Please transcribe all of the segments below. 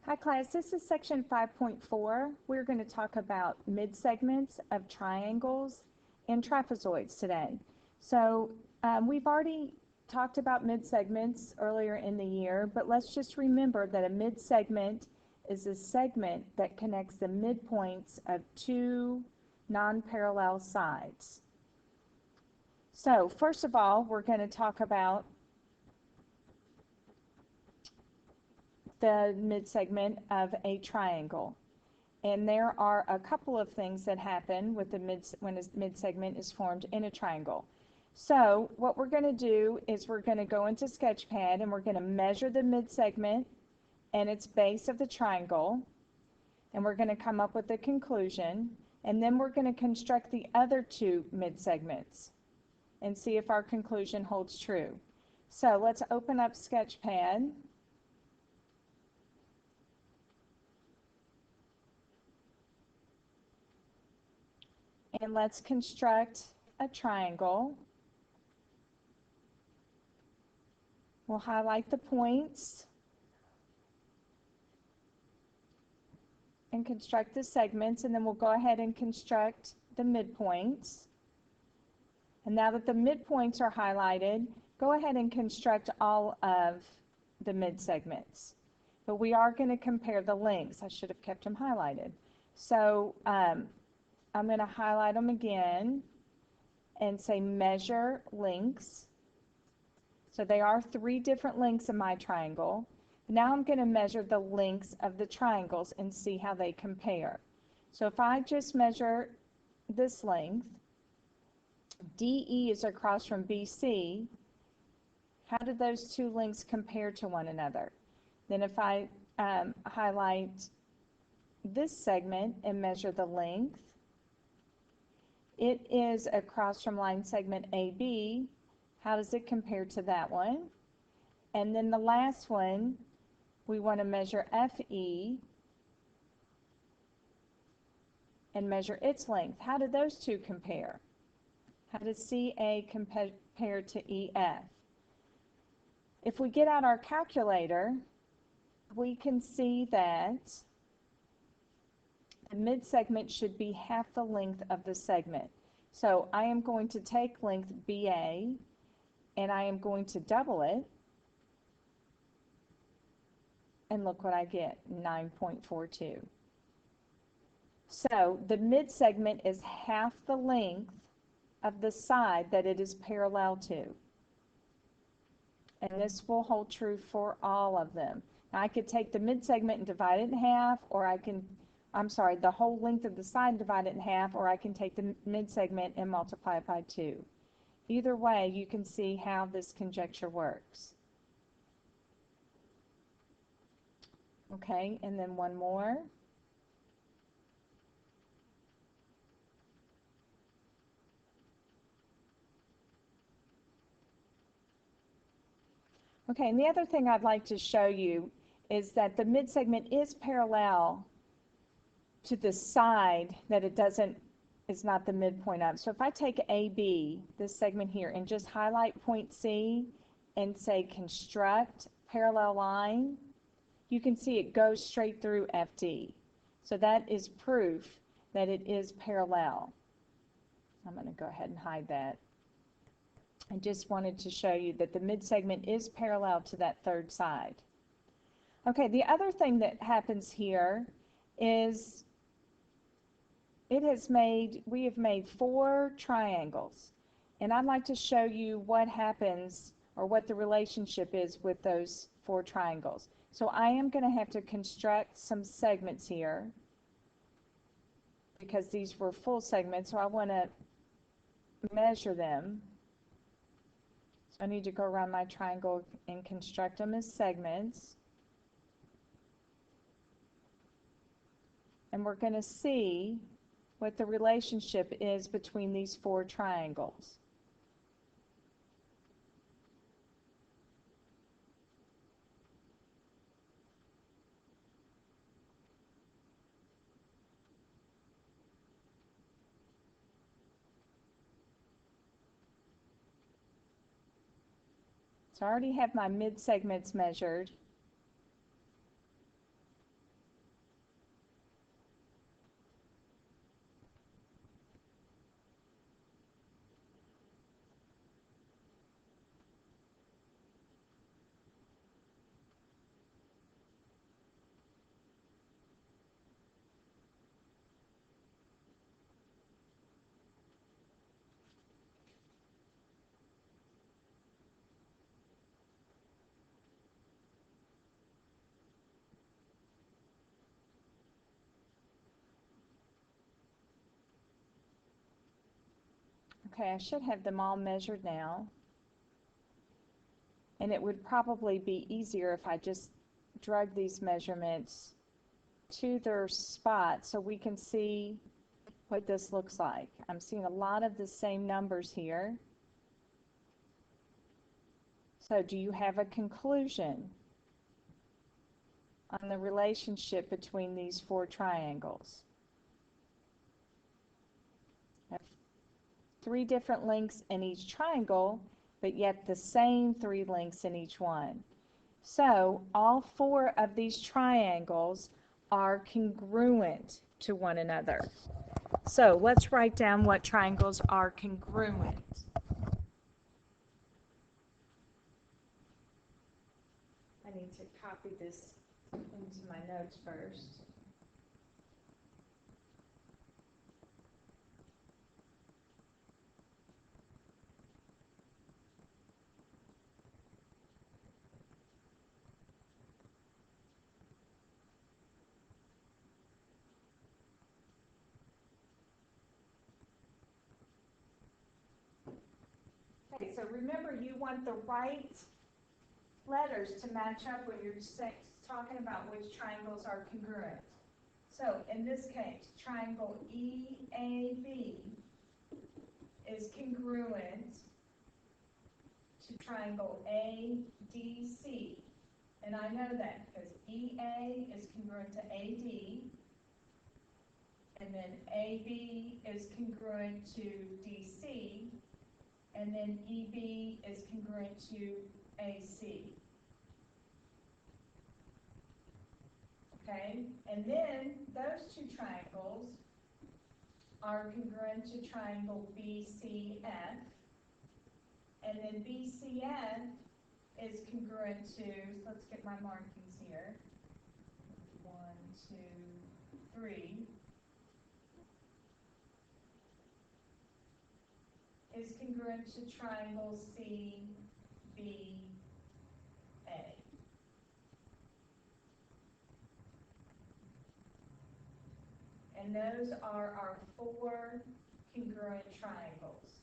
Hi class, this is section 5.4. We're going to talk about midsegments of triangles and trapezoids today. So we've already talked about midsegments earlier in the year, but let's just remember that a midsegment is a segment that connects the midpoints of two non-parallel sides. So first of all, we're going to talk about the midsegment of a triangle. And there are a couple of things that happen with when a midsegment is formed in a triangle. So what we're going to do is we're going to go into Sketchpad and we're going to measure the midsegment and its base of the triangle, and we're going to come up with a conclusion, and then we're going to construct the other two midsegments and see if our conclusion holds true. So let's open up Sketchpad. And let's construct a triangle. We'll highlight the points and construct the segments, and then we'll go ahead and construct the midpoints. And now that the midpoints are highlighted, go ahead and construct all of the midsegments. But we are going to compare the lengths. I should have kept them highlighted. So I'm going to highlight them again and say measure lengths. So they are three different lengths in my triangle. Now I'm going to measure the lengths of the triangles and see how they compare. So if I just measure this length, DE is across from BC, how do those two lengths compare to one another? Then if I highlight this segment and measure the length, it is across from line segment AB. How does it compare to that one? And then the last one, we want to measure FE and measure its length. How do those two compare? How does CA compare to EF? If we get out our calculator, we can see that the midsegment should be half the length of the segment. So I am going to take length BA and I am going to double it, and look what I get, 9.42. So the midsegment is half the length of the side that it is parallel to. And this will hold true for all of them. Now I could take the midsegment and divide it in half, or the whole length of the side and divide it in half, or I can take the midsegment and multiply it by 2. Either way, you can see how this conjecture works. Okay, and then one more. Okay, and the other thing I'd like to show you is that the midsegment is parallel to the side that is not the midpoint of. So if I take AB, this segment here, and just highlight point C and say construct parallel line, you can see it goes straight through FD. So that is proof that it is parallel. I'm going to go ahead and hide that. I just wanted to show you that the midsegment is parallel to that third side. Okay, the other thing that happens here is we have made 4 triangles, and I'd like to show you what happens or what the relationship is with those 4 triangles. So I am going to have to construct some segments here because these were full segments, so I want to measure them. So I need to go around my triangle and construct them as segments. And we're going to see what the relationship is between these 4 triangles. So I already have my midsegments measured. Okay, I should have them all measured now. And it would probably be easier if I just drug these measurements to their spot so we can see what this looks like. I'm seeing a lot of the same numbers here. So do you have a conclusion on the relationship between these four triangles? I have 3 different lengths in each triangle, but yet the same 3 lengths in each one. So all 4 of these triangles are congruent to one another. So let's write down what triangles are congruent. I need to copy this into my notes first. Okay, so remember you want the right letters to match up when you're talking about which triangles are congruent. So in this case, triangle EAB is congruent to triangle ADC. And I know that because EA is congruent to AD, and then AB is congruent to DC, and then EB is congruent to AC. Okay, and then those 2 triangles are congruent to triangle BCF, and then BCF is congruent to, so let's get my markings here, 1, 2, 3, is congruent to triangle CBA. And those are our 4 congruent triangles.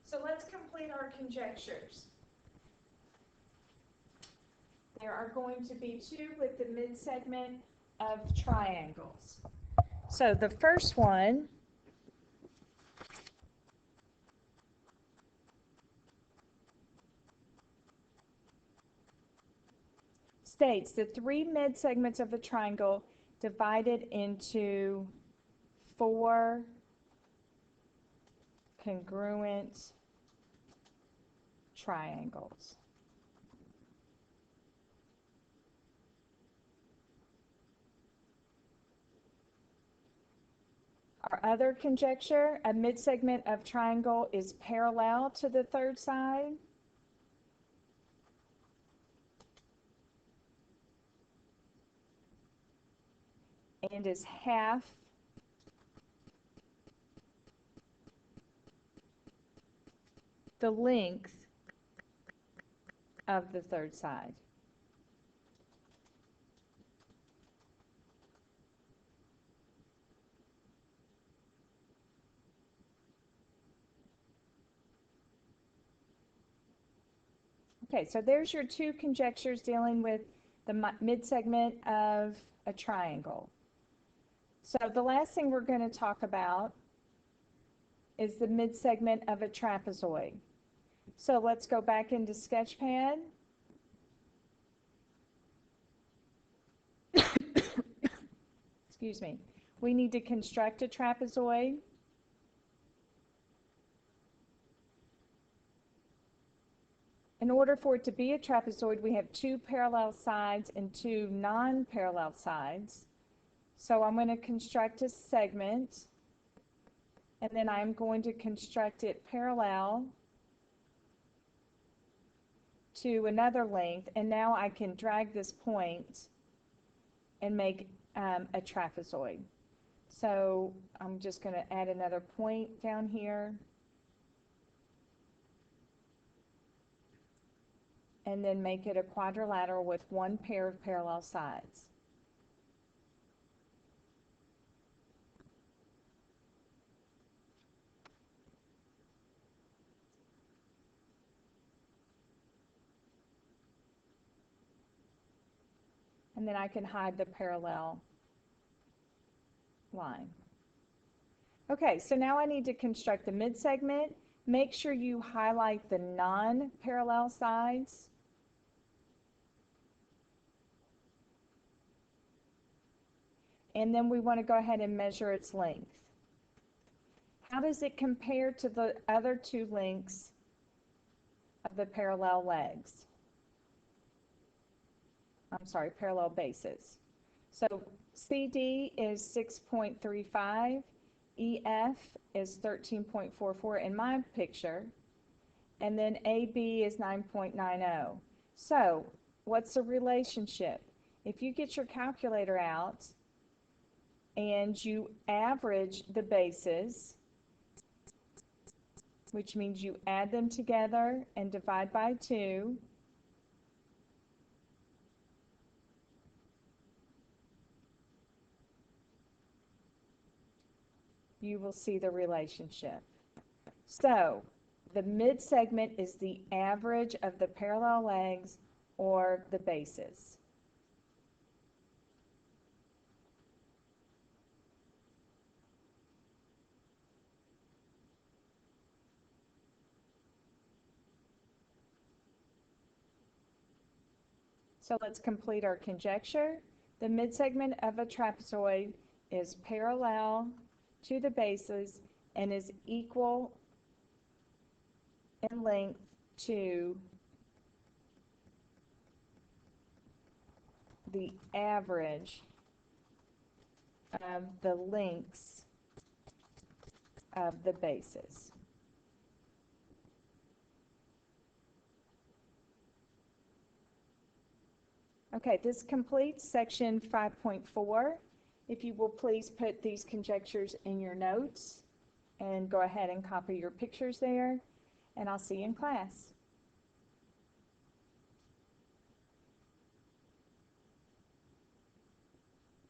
So let's complete our conjectures. There are going to be 2 with the midsegment of triangles. So the first one states the 3 midsegments of the triangle divided into 4 congruent triangles. Our other conjecture, a midsegment of triangle is parallel to the third side. And is half the length of the third side. Okay, so there's your 2 conjectures dealing with the midsegment of a triangle. So the last thing we're going to talk about is the midsegment of a trapezoid. So let's go back into Sketchpad. Excuse me. We need to construct a trapezoid. In order for it to be a trapezoid, we have 2 parallel sides and 2 non-parallel sides. So I'm going to construct a segment, and then I'm going to construct it parallel to another length, and now I can drag this point and make a trapezoid. So I'm just going to add another point down here. and then make it a quadrilateral with one pair of parallel sides. And then I can hide the parallel line. Okay, so now I need to construct the mid-segment. Make sure you highlight the non-parallel sides. And then we want to go ahead and measure its length. How does it compare to the other two lengths of the parallel legs? I'm sorry, parallel bases. So CD is 6.35, EF is 13.44 in my picture, and then AB is 9.90. So what's the relationship? If you get your calculator out and you average the bases, which means you add them together and divide by 2, you will see the relationship. So the mid-segment is the average of the parallel legs or the bases. So let's complete our conjecture. The mid-segment of a trapezoid is parallel to the bases and is equal in length to the average of the lengths of the bases. Okay, this completes section 5.4. If you will please put these conjectures in your notes and go ahead and copy your pictures there, and I'll see you in class.